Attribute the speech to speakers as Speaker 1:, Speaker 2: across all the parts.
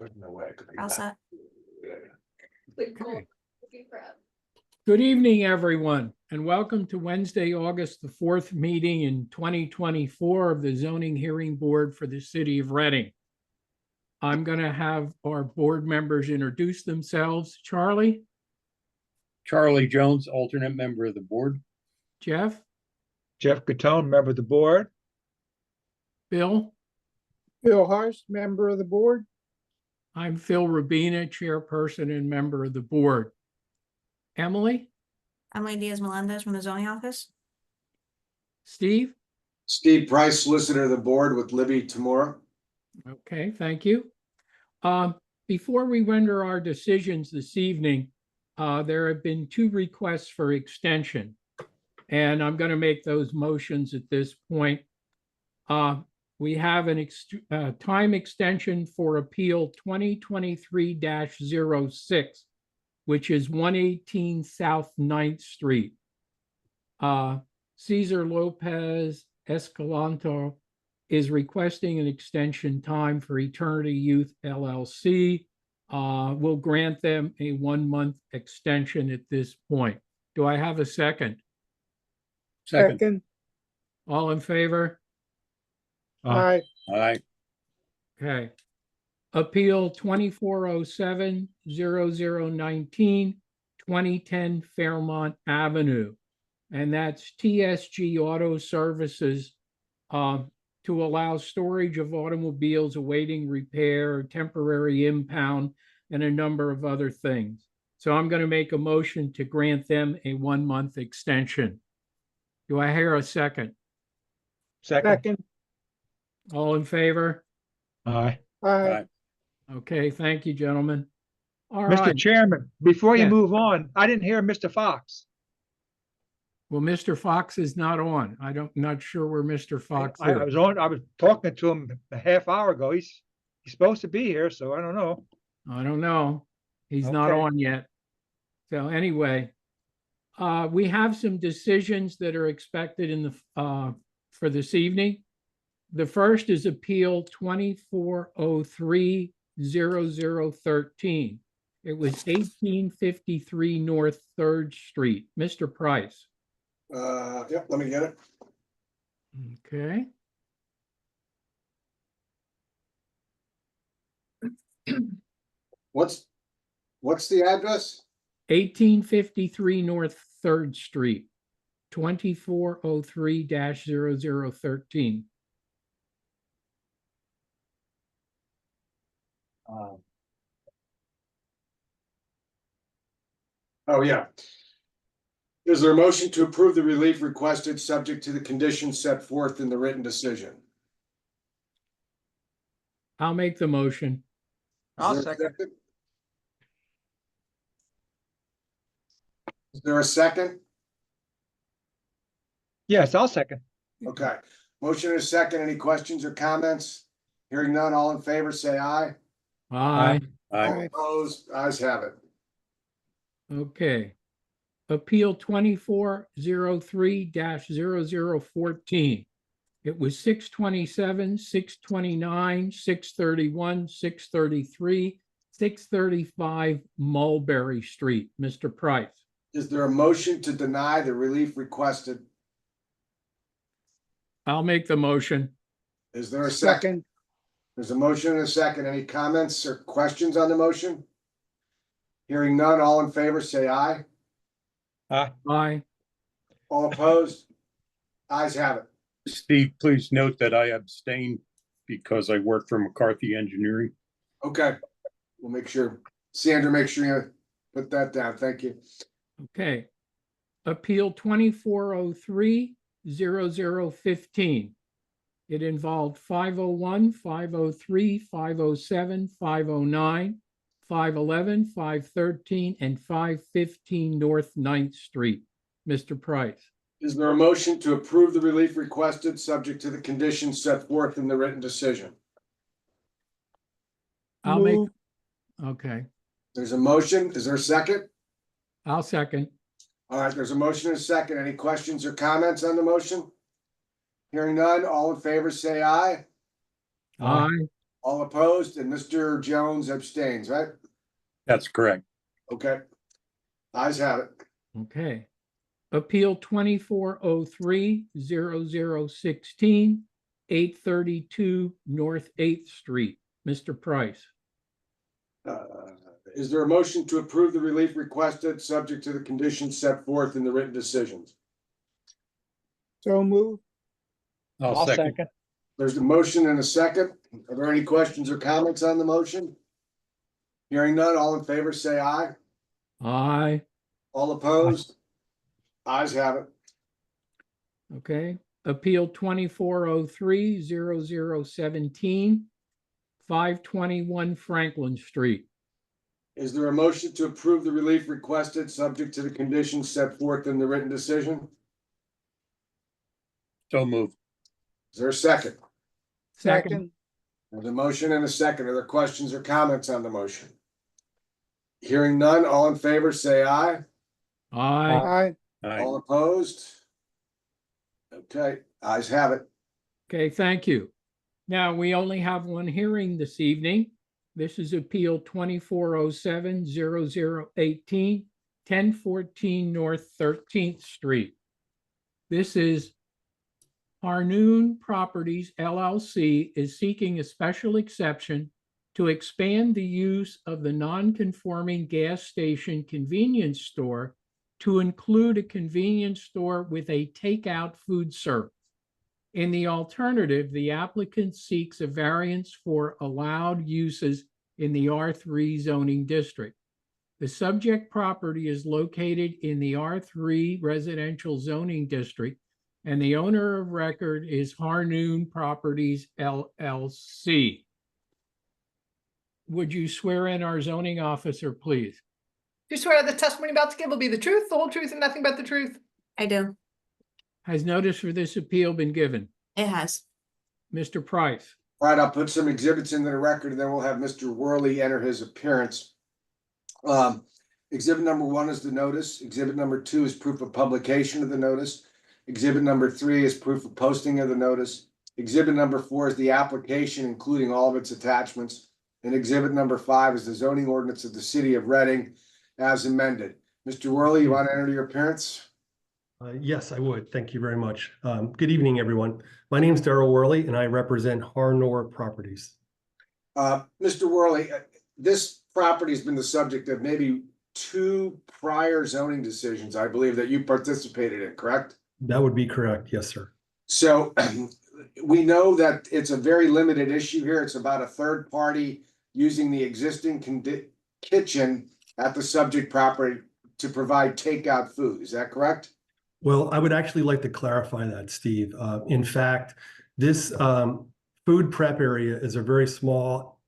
Speaker 1: No way. It could be
Speaker 2: All
Speaker 1: that.
Speaker 2: set.
Speaker 3: Okay.
Speaker 4: Good evening, everyone, and welcome to Wednesday, August the 4th meeting in 2024 of the Zoning Hearing Board for the City of Reading. I'm going to have our board members introduce themselves. Charlie,
Speaker 3: Charlie Jones, alternate member of the board.
Speaker 4: Jeff,
Speaker 5: Jeff Catone, member of the board.
Speaker 4: Bill.
Speaker 6: Bill Hurst, member of the board.
Speaker 4: I'm Phil Rubina, chairperson and member of the board. Emily,
Speaker 2: Emily Diaz-Melendez from the zoning office.
Speaker 4: Steve.
Speaker 1: Steve Price, solicitor of the board with Libby Tamora.
Speaker 4: Okay, thank you. Before we render our decisions this evening, there have been two requests for extension, and I'm going to make those motions at this point. We have an time extension for appeal 2023-06, which is 118 South 9th Street. Cesar Lopez Escalante is requesting an extension time for Eternity Youth LLC. We'll grant them a 1-month extension at this point. Do I have a second?
Speaker 3: Second.
Speaker 4: All in favor?
Speaker 6: Aye.
Speaker 3: Aye.
Speaker 4: Okay. Appeal 2407-0019, 2010 Fairmont Avenue. And that's TSG Auto Services to allow storage of automobiles awaiting repair, temporary impound, and a number of other things. So I'm going to make a motion to grant them a 1-month extension. Do I hear a second?
Speaker 6: Second.
Speaker 4: All in favor?
Speaker 5: Aye.
Speaker 6: Aye.
Speaker 4: Okay, thank you, gentlemen. All
Speaker 5: Mr.
Speaker 4: right.
Speaker 5: Chairman, before you
Speaker 4: Yeah.
Speaker 5: move on, I didn't hear Mr. Fox.
Speaker 4: Well, Mr. Fox is not on. Not sure where Mr. Fox
Speaker 5: I
Speaker 4: is.
Speaker 5: was talking to him a half hour ago. He's supposed to be here, so I don't know.
Speaker 4: I don't know. He's not
Speaker 5: Okay.
Speaker 4: on yet. So anyway, we have some decisions that are expected in the for this evening. The first is Appeal 2403-0013. It was 1853 North 3rd Street. Mr. Price.
Speaker 1: Yep, let me get it.
Speaker 4: Okay.
Speaker 1: What's the address?
Speaker 4: 1853 North 3rd Street, 2403-0013.
Speaker 1: Oh, yeah. Is there a motion to approve the relief requested subject to the conditions set forth in the written decision?
Speaker 4: I'll make the motion.
Speaker 5: I'll
Speaker 1: Is there a
Speaker 5: second.
Speaker 1: Is there a second?
Speaker 5: Yes, I'll second.
Speaker 1: Okay. Motion and a second. Any questions or comments? Hearing none, all in favor, say aye.
Speaker 4: Aye.
Speaker 3: Aye.
Speaker 1: Opposed, ayes have it.
Speaker 4: Okay. Appeal 2403-0014. It was 627, 629, 631, 633, 635 Mulberry Street. Mr. Price.
Speaker 1: Is there a motion to deny the relief requested?
Speaker 4: I'll make the motion.
Speaker 1: Is there a second?
Speaker 6: Second.
Speaker 1: There's a motion and a second. Any comments or questions on the motion? Hearing none, all in favor, say aye.
Speaker 4: Aye.
Speaker 1: All opposed? Ayes have it.
Speaker 3: Steve, please note that I abstained because I work for McCarthy Engineering.
Speaker 1: Okay. We'll make sure, Sandra, make sure you put that down. Thank you.
Speaker 4: Okay. Appeal 2403-0015. It involved 501, 503, 507, 509, 511, 513, and 515 North 9th Street. Mr. Price.
Speaker 1: Is there a motion to approve the relief requested, subject to the conditions set forth in the written decision?
Speaker 4: I'll make,
Speaker 6: Move.
Speaker 4: okay,
Speaker 1: There's a motion. Is there a second?
Speaker 4: I'll second.
Speaker 1: All right, there's a motion and a second. Any questions or comments on the motion? Hearing none, all in favor, say aye.
Speaker 4: Aye.
Speaker 1: All opposed, and Mr. Jones abstains, right?
Speaker 3: That's correct.
Speaker 1: Okay. Ayes have it.
Speaker 4: Okay. Appeal 2403-0016, 832 North 8th Street. Mr. Price.
Speaker 1: Is there a motion to approve the relief requested, subject to the conditions set forth in the written decisions?
Speaker 6: So move.
Speaker 3: I'll second.
Speaker 1: There's a motion and a second. Are there any questions or comments on the motion? Hearing none, all in favor, say aye.
Speaker 4: Aye.
Speaker 1: All opposed? Ayes have it.
Speaker 4: Okay. Appeal 2403-0017, 521 Franklin Street.
Speaker 1: Is there a motion to approve the relief requested, subject to the conditions set forth in the written decision?
Speaker 3: So moved.
Speaker 1: Is there a second?
Speaker 6: Second.
Speaker 1: There's a motion and a second. Are there questions or comments on the motion? Hearing none, all in favor, say aye.
Speaker 4: Aye.
Speaker 6: Aye.
Speaker 3: Aye.
Speaker 1: All opposed? Okay, ayes have it.
Speaker 4: Okay, thank you. Now, we only have one hearing this evening. This is Appeal 2407-0018, 1014 North 13th Street. This is Harnoon Properties LLC is seeking a special exception to expand the use of the non-conforming gas station convenience store to include a convenience store with a takeout food service. In the alternative, the applicant seeks a variance for allowed uses in the R3 zoning district. The subject property is located in the R3 residential zoning district, and the owner of record is Harnoon Properties LLC. Would you swear in our zoning officer, please?
Speaker 7: Do you swear the testimony about to give will be the truth, the whole truth, and nothing but the truth?
Speaker 2: I do.
Speaker 4: Has notice for this appeal been given?
Speaker 2: It has.
Speaker 4: Mr. Price.
Speaker 1: All right, I'll put some exhibits into the record, and then we'll have Mr. Worley enter his appearance. Exhibit number 1 is the notice. Exhibit number 2 is proof of publication of the notice. Exhibit number 3 is proof of posting of the notice. Exhibit number 4 is the application, including all of its attachments. And exhibit number 5 is the zoning ordinance of the city of Reading as amended. Mr. Worley, you want to enter your appearance?
Speaker 8: Yes, I would. Thank you very much. Good evening, everyone. My name is Darrell Worley, and I represent Harnoor Properties.
Speaker 1: Mr. Worley, this property has been the subject of maybe 2 prior zoning decisions, I believe, that you participated in, correct?
Speaker 8: That would be correct. Yes, sir.
Speaker 1: So we know that it's a very limited issue here. It's about a third party using the existing kitchen at the subject property to provide takeout food. Is that correct?
Speaker 8: Well, I would actually like to clarify that, Steve. In fact, this food prep area is a very small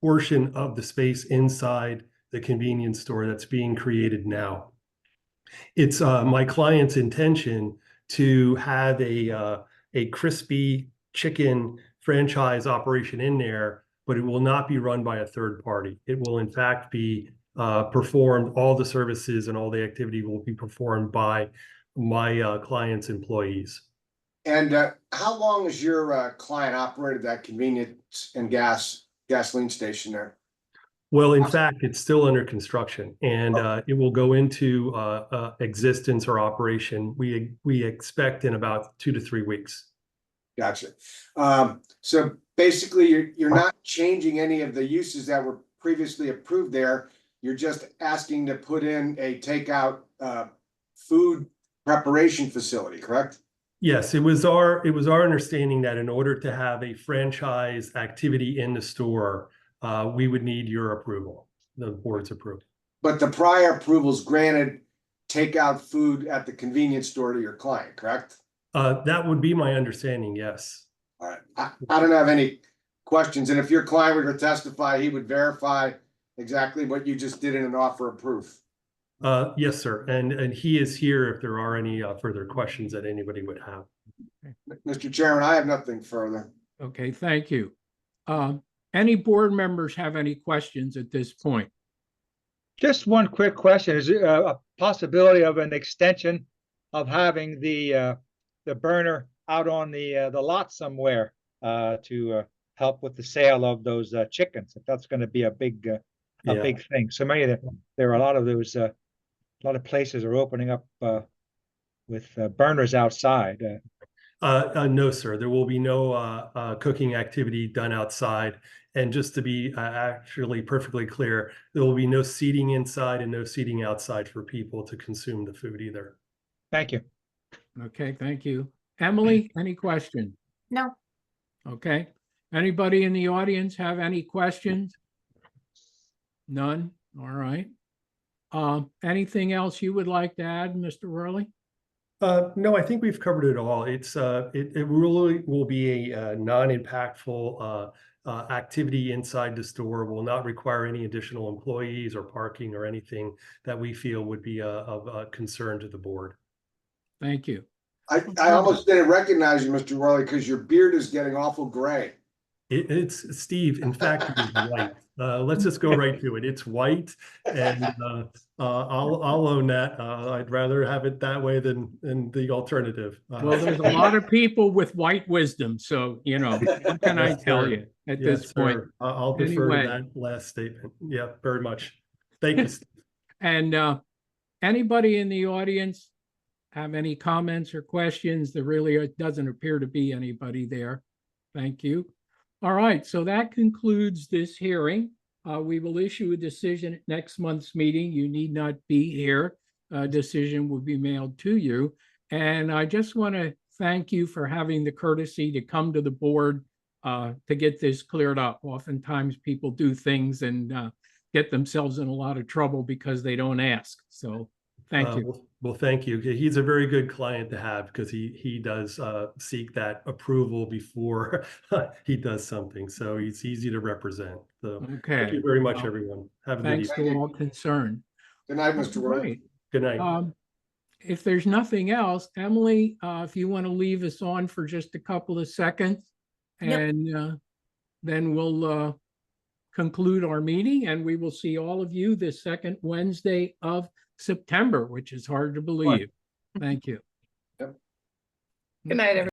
Speaker 8: portion of the space inside the convenience store that's being created now. It's my client's intention to have a crispy chicken franchise operation in there, but it will not be run by a third party. It will in fact be performed, all the services and all the activity will be performed by my client's employees.
Speaker 1: And how long has your client operated that convenience and gasoline station there?
Speaker 8: Well, in fact, it's still under construction, and it will go into existence or operation. We expect in about 2 to 3 weeks.
Speaker 1: Gotcha. So basically, you're not changing any of the uses that were previously approved there. You're just asking to put in a takeout food preparation facility, correct?
Speaker 8: Yes, it was our understanding that in order to have a franchise activity in the store, we would need your approval, the board's approval.
Speaker 1: But the prior approvals granted takeout food at the convenience store to your client, correct?
Speaker 8: That would be my understanding, yes.
Speaker 1: All right. I don't have any questions. And if your client were to testify, he would verify exactly what you just did in an offer of proof.
Speaker 8: Yes, sir. And he is here if there are any further questions that anybody would have.
Speaker 1: Mr. Chairman, I have nothing further.
Speaker 4: Okay, thank you. Any board members have any questions at this point?
Speaker 5: Just one quick question. Is there a possibility of an extension of having the burner out on the lot somewhere to help with the sale of those chickens, if that's gonna be a big
Speaker 8: Yeah.
Speaker 5: thing. So many of there are a lot of those, a lot of places are opening up with burners outside.
Speaker 8: No, sir, there will be no cooking activity done outside. And just to be actually perfectly clear, there will be no seating inside and no seating outside for people to consume the food either.
Speaker 5: Thank you.
Speaker 4: Okay, thank you. Emily, any questions?
Speaker 2: No,
Speaker 4: Okay. Anybody in the audience have any questions? None? All right. Anything else you would like to add, Mr. Worley?
Speaker 8: No, I think we've covered it all. It really will be a non-impactful activity inside the store. Will not require any additional employees or parking or anything that we feel would be of concern to the board.
Speaker 4: Thank you.
Speaker 1: I almost didn't recognize you, Mr. Worley, because your beard is getting awful gray.
Speaker 8: It's Steve. In fact, it is white. Let's just go right to it. It's white, and I'll own that. I'd rather have it that way than the alternative.
Speaker 4: Well, there's a lot of people with white wisdom, so, what can I
Speaker 8: Yes,
Speaker 4: tell
Speaker 8: sir.
Speaker 4: you at
Speaker 8: Yes,
Speaker 4: this point?
Speaker 8: sir. I'll defer
Speaker 4: Anyway.
Speaker 8: to that last statement. Yeah, very much. Thank you, Steve.
Speaker 4: And anybody in the audience have any comments or questions? There really doesn't appear to be anybody there. Thank you. All right, so that concludes this hearing. We will issue a decision at next month's meeting. You need not be here. A decision will be mailed to you. And I just want to thank you for having the courtesy to come to the board to get this cleared up. Oftentimes people do things and get themselves in a lot of trouble because they don't ask. So thank you.
Speaker 8: Well, thank you. He's a very good client to have because he does seek that approval before he does something. So he's easy to represent. So
Speaker 4: Okay.
Speaker 8: thank you very much,
Speaker 4: Well,
Speaker 8: everyone. Have a good
Speaker 4: Thanks
Speaker 8: evening.
Speaker 4: to all concerned.
Speaker 1: Good night, Mr. Worley.
Speaker 4: Right.
Speaker 8: Good night.
Speaker 4: If there's nothing else, Emily, if you want to leave us on for just a couple of seconds,
Speaker 2: Yep.
Speaker 4: and then we'll conclude our meeting, and we will see all of you the second Wednesday of September, which is hard to believe. Thank you.
Speaker 7: Good night, everyone.